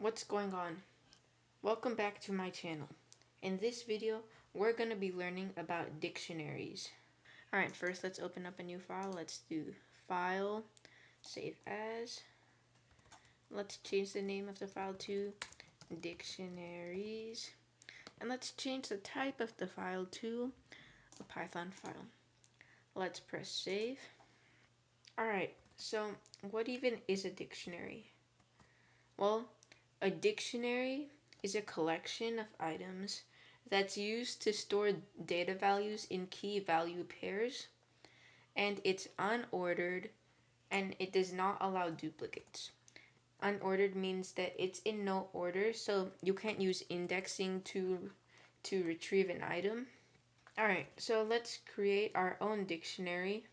What's going on? Welcome back to my channel. In this video, we're going to be learning about dictionaries. Alright, first let's open up a new file. Let's do File, Save As. Let's change the name of the file to Dictionaries. And let's change the type of the file to a Python file. Let's press Save. Alright, so what even is a dictionary? Well, a dictionary is a collection of items that's used to store data values in key value pairs, and it's unordered and it does not allow duplicates. Unordered means that it's in no order, so you can't use indexing to retrieve an item. Alright, so let's create our own dictionary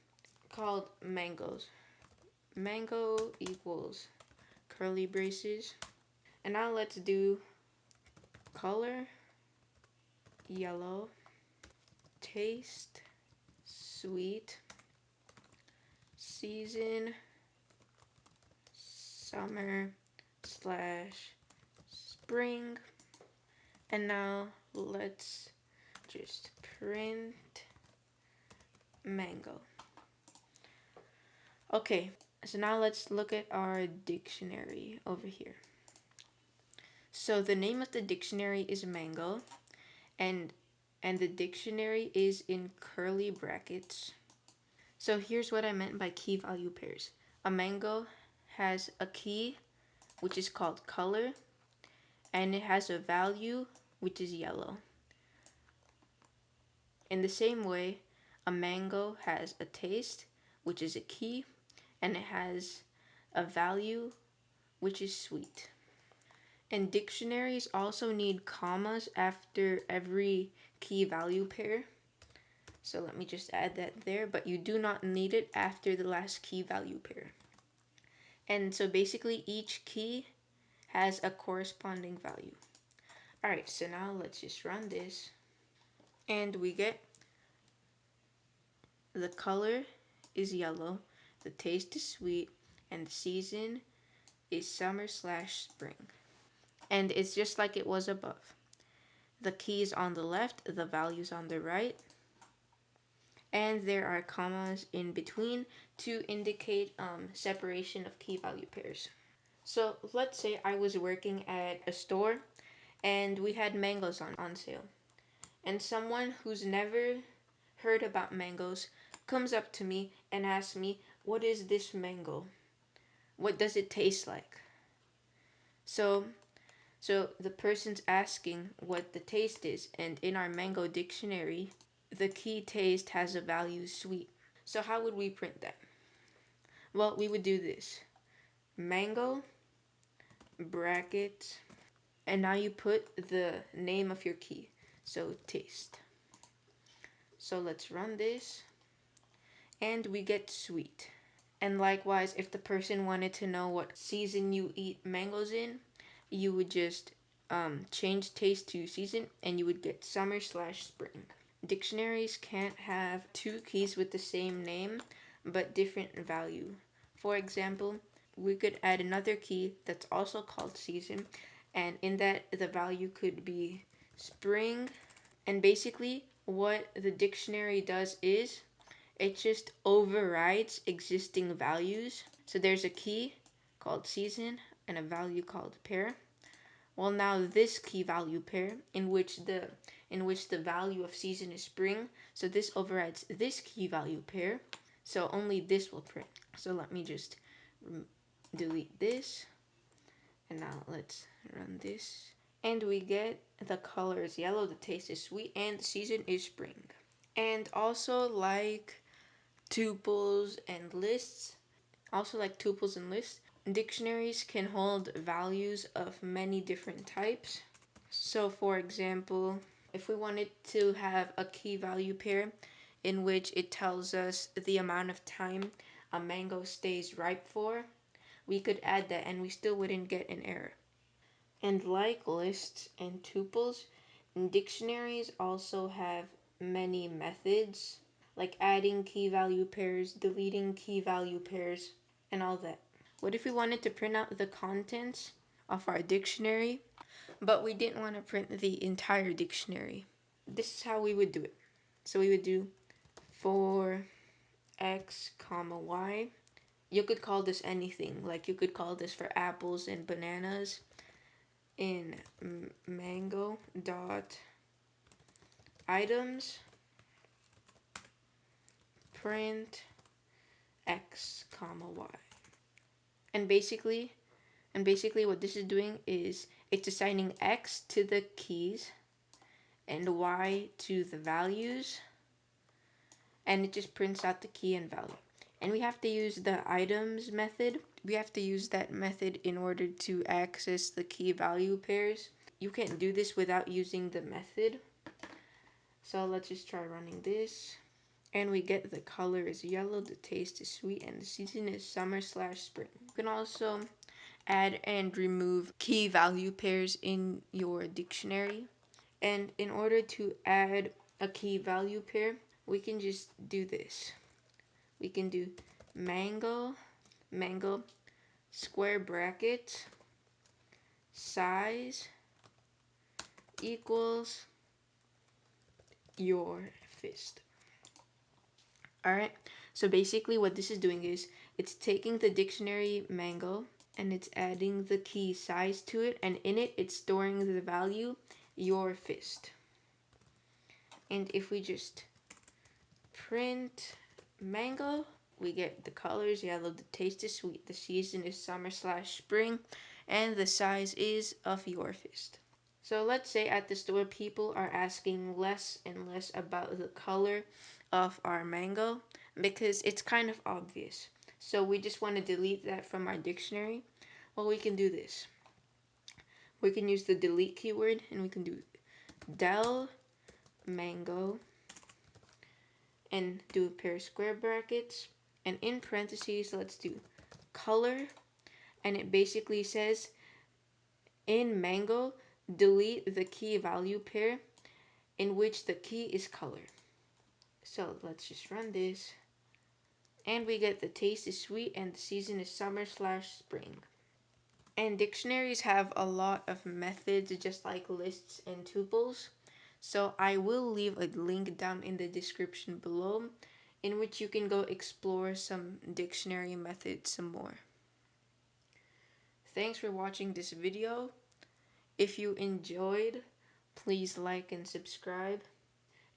called mangoes. Mango equals curly braces. And now let's do color, yellow, taste, sweet, season, summer slash spring. And now let's just print mango. Okay, so now let's look at our dictionary over here. So the name of the dictionary is mango, and the dictionary is in curly brackets. So here's what I meant by key value pairs. A mango has a key, which is called color, and it has a value, which is yellow. In the same way, a mango has a taste, which is a key, and it has a value, which is sweet. And dictionaries also need commas after every key value pair. So let me just add that there, but you do not need it after the last key value pair. And so basically each key has a corresponding value. Alright, so now let's just run this. And we get the color is yellow, the taste is sweet, and the season is summer slash spring. And it's just like it was above. The key is on the left, the values on the right, and there are commas in between to indicate separation of key value pairs. So let's say I was working at a store and we had mangoes on sale. And someone who's never heard about mangoes comes up to me and asks me, what is this mango? What does it taste like? So the person's asking what the taste is, and in our mango dictionary, the key taste has a value sweet. So how would we print that? Well, we would do this. Mango, bracket, and now you put the name of your key. So taste. So let's run this. And we get sweet. And likewise, if the person wanted to know what season you eat mangoes in, you would just change taste to season and you would get summer slash spring. Dictionaries can't have two keys with the same name but different value. For example, we could add another key that's also called season, and in that the value could be spring. And basically what the dictionary does is it just overrides existing values. So there's a key called season and a value called pair. Well, now this key value pair in which the value of season is spring, so this overrides this key value pair, so only this will print. So let me just delete this, and now let's run this. And we get the color is yellow, the taste is sweet, and the season is spring. And also like tuples and lists, dictionaries can hold values of many different types. So for example, if we wanted to have a key value pair in which it tells us the amount of time a mango stays ripe for, we could add that and we still wouldn't get an error. And like lists and tuples, dictionaries also have many methods, like adding key value pairs, deleting key value pairs, and all that. What if we wanted to print out the contents of our dictionary, but we didn't want to print the entire dictionary. This is how we would do it. So we would do for x comma y. You could call this anything, like you could call this for apples and bananas in mango dot items print x comma y. And basically what this is doing is it's assigning x to the keys and y to the values, and it just prints out the key and value. And we have to use the items method. We have to use that method in order to access the key value pairs. You can't do this without using the method. So let's just try running this. And we get the color is yellow, the taste is sweet, and the season is summer/spring. You can also add and remove key value pairs in your dictionary. And in order to add a key value pair, we can just do this. We can do mango square bracket size equals your fist. Alright, so basically what this is doing is it's taking the dictionary mango and it's adding the key size to it, and in it it's storing the value your fist. And if we just print mango, we get the colors yellow, the taste is sweet, the season is summer/spring, and the size is of your fist. So let's say at the store people are asking less and less about the color of our mango because it's kind of obvious. So we just want to delete that from our dictionary. Well, we can do this. We can use the delete keyword and we can do del mango and do a pair of square brackets, and in parentheses let's do color, and it basically says in mango delete the key value pair in which the key is color. So let's just run this, and we get the taste is sweet and the season is summer/spring. And dictionaries have a lot of methods just like lists and tuples. So I will leave a link down in the description below in which you can go explore some dictionary methods some more. Thanks for watching this video. If you enjoyed, please like and subscribe.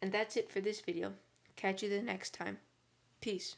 And that's it for this video. Catch you the next time. Peace.